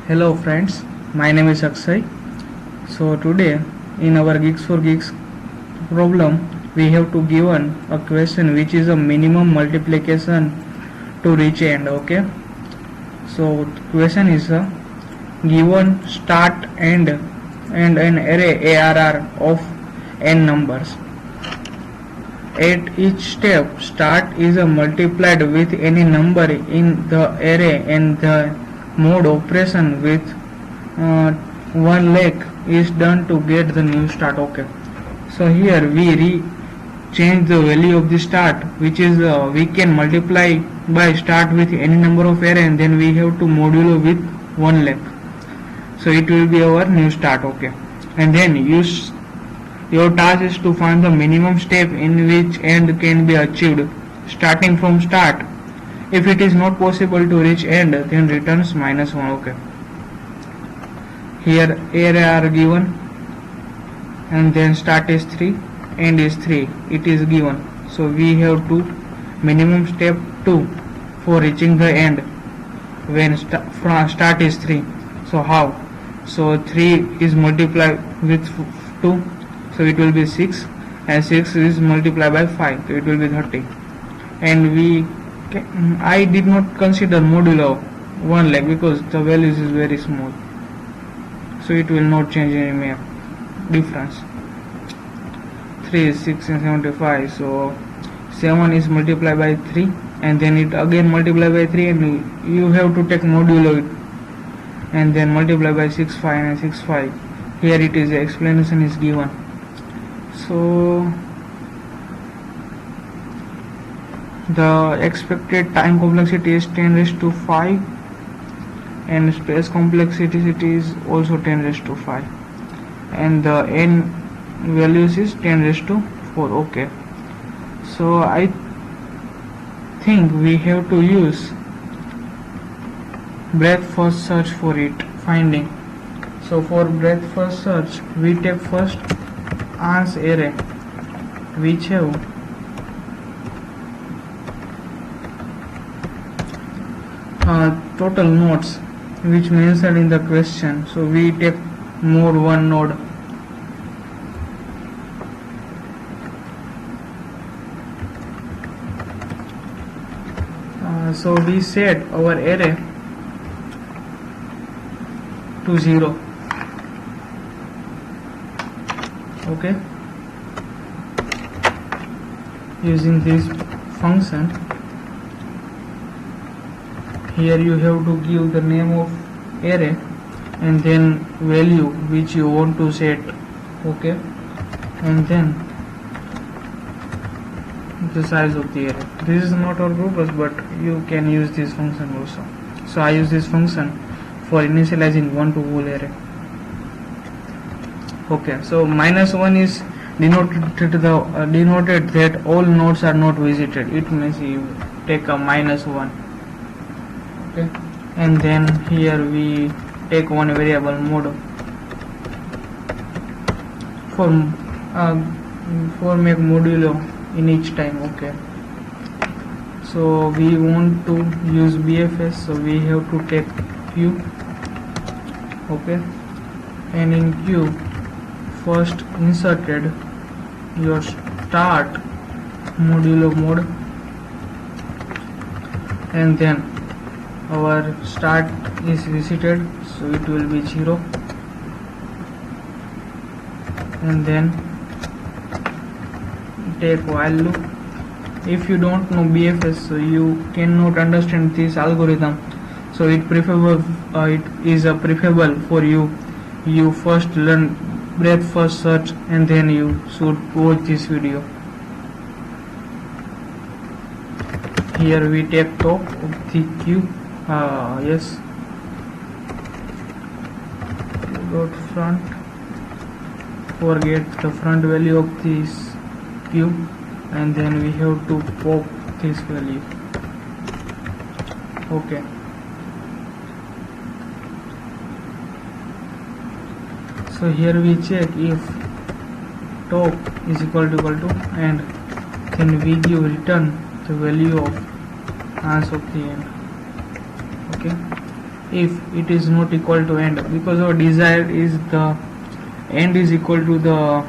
Hello friends, my name is Akshay. So today in our Geeks for Geeks problem we have to given a question which is a minimum multiplication to reach end. Okay. So question is given start end and an array ARR of n numbers. At each step start is multiplied with any number in the array and the mode operation with one leg is done to get the new start. Okay, so here we change the value of the start, which is we can multiply by start with any number of array and then we have to modulo with one leg, so it will be our new start. Okay, and then your task is to find the minimum step in which end can be achieved starting from start. If it is not possible to reach end, then returns -1. Okay. Here array are given and then start is 3, end is 3. It is given. So we have to minimum step 2 for reaching the end when start is 3. So how? So 3 is multiplied with 2. So it will be 6 and 6 is multiplied by 5. So it will be 30. And I did not consider modulo one leg because the values is very small, so it will not change any difference. 3 is 6 and 75, so 7 is multiplied by 3 and then it again multiplied by 3 and you have to take modulo it and then multiply by 6 5 and 6 5. Here it is, the explanation is given. So the expected time complexity is 10 raised to 5 and space complexity is also 10 raised to 5 and the n values is 10 raised to 4. Okay, so I think we have to use breadth first search for it finding. So for breadth first search we take first ans array which have total nodes which mentioned in the question. So we take mode 1 node. So we set our array to 0. Okay, using this function. Here you have to give the name of array and then value which you want to set. Okay, and then the size of the array. This is not our purpose, but you can use this function also. So I use this function for initializing one to whole array. Okay, so -1 is denoted that all nodes are not visited. It means you take a -1. Okay, and then here we take one variable mode for make modulo in each time. Okay, so we want to use BFS, so we have to take Q. Okay, and in Q first inserted your start modulo mode and then our start is visited, so it will be 0 and then take while loop. If you don't know BFS, so you cannot understand this algorithm, so it is preferable for you first learn breadth first search and then you should watch this video. Here we take top of the queue. Yes, dot front, forget the front value of this queue and then we have to pop this value. Okay, so here we check if top is equal to end, then we give return the value of ans of the end. Okay, if it is not equal to end, because our desire is the end is equal to the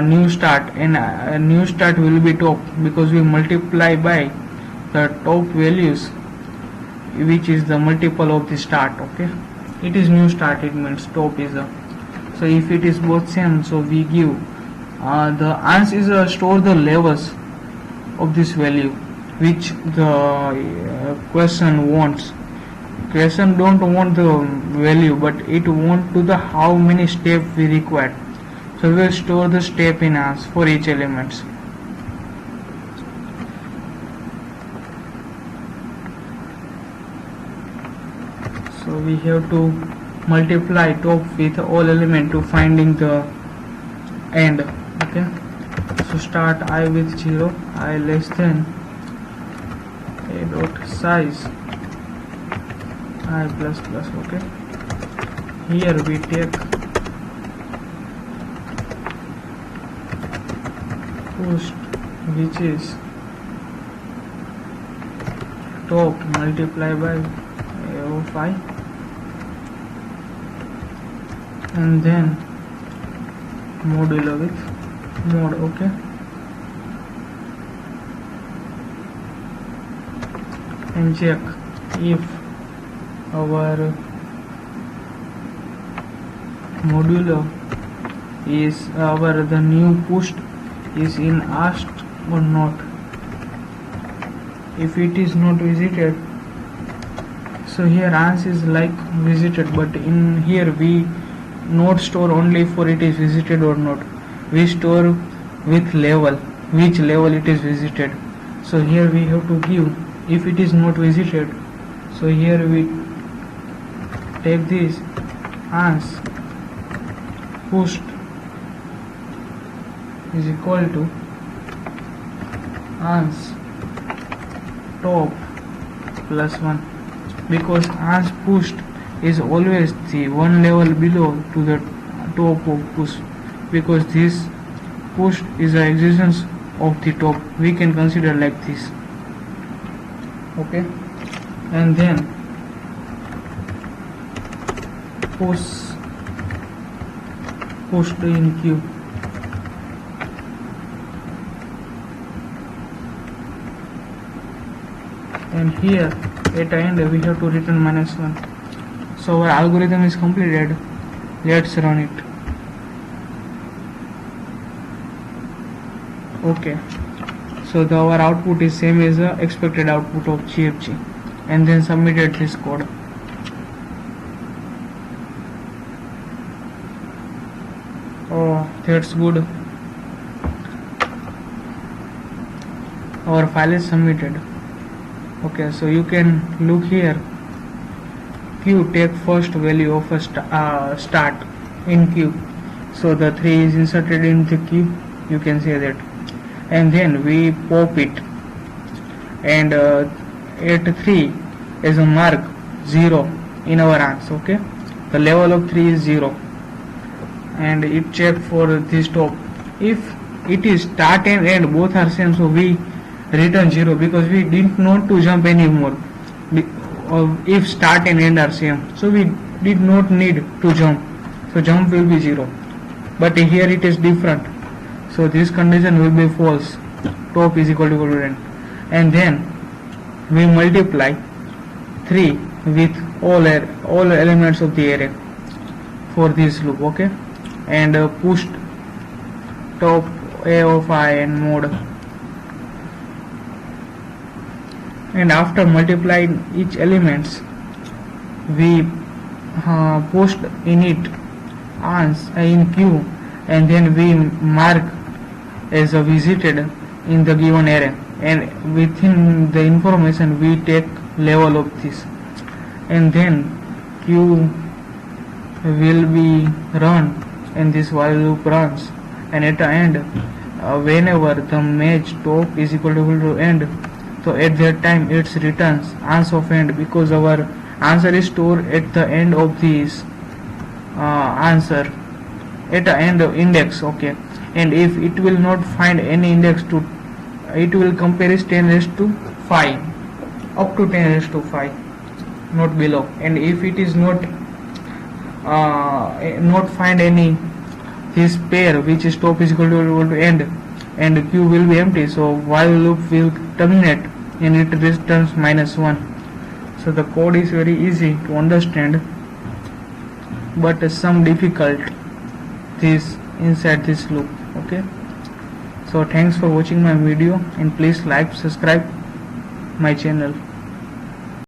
new start, and new start will be top because we multiply by the top values, which is the multiple of the start. Okay, it is new start, it means top is a, so if it is both same, so we give the ans is store the levels of this value which the question wants. Question don't want the value, but it want to the how many step we require. So we will store the step in ans for each elements. So we have to multiply top with all element to finding the end. Okay, so start I with 0, I less than a dot size I plus plus. Okay, here we take post, which is top multiply by a of I, and then modulo with mod. Okay, and check if our modulo is our the new post is in asked or not. If it is not visited, so here ans is like visited, but in here we not store only for it is visited or not, we store with level, which level it is visited. So here we have to give if it is not visited, so here we take this ans post is equal to ans top plus 1, because ans pushed is always the one level below to the top of push, because this push is the existence of the top, we can consider like this. Okay, and then post in queue, and here at the end we have to return -1. So our algorithm is completed. Let's run it. Okay, so our output is same as the expected output of GFG, and then submitted this code. Oh, that's good. Our file is submitted. Okay, so you can look here. Q take first value of a start in Q. So the 3 is inserted in the Q. You can say that, and then we pop it, and at 3 is a mark 0 in our ans. Okay, the level of 3 is 0, and it check for this top. If it is start and end both are same, so we return 0 because we didn't want to jump anymore. If start and end are same, so we did not need to jump, so jump will be 0. But here it is different, so this condition will be false, top is equal to 10, and then we multiply 3 with all elements of the array for this loop. Okay, and push top a of I and mod, and after multiplying each elements we post in it ans in Q, and then we mark as a visited in the given array, and within the information we take level of this, and then Q will be run, and this while loop runs, and at the end whenever the match top is equal to end, so at that time it returns ans of end, because our answer is stored at the end of this answer, at the end of index. Okay, and if it will not find any index to, it will compare is 10 raised to 5 up to 10 raised to 5. not below, and if it is not find any this pair which is top is equal to end and q will be empty, so while loop will terminate and it returns -1. So the code is very easy to understand, but some difficult this inside this loop. Okay, so thanks for watching my video, and please like, subscribe my channel.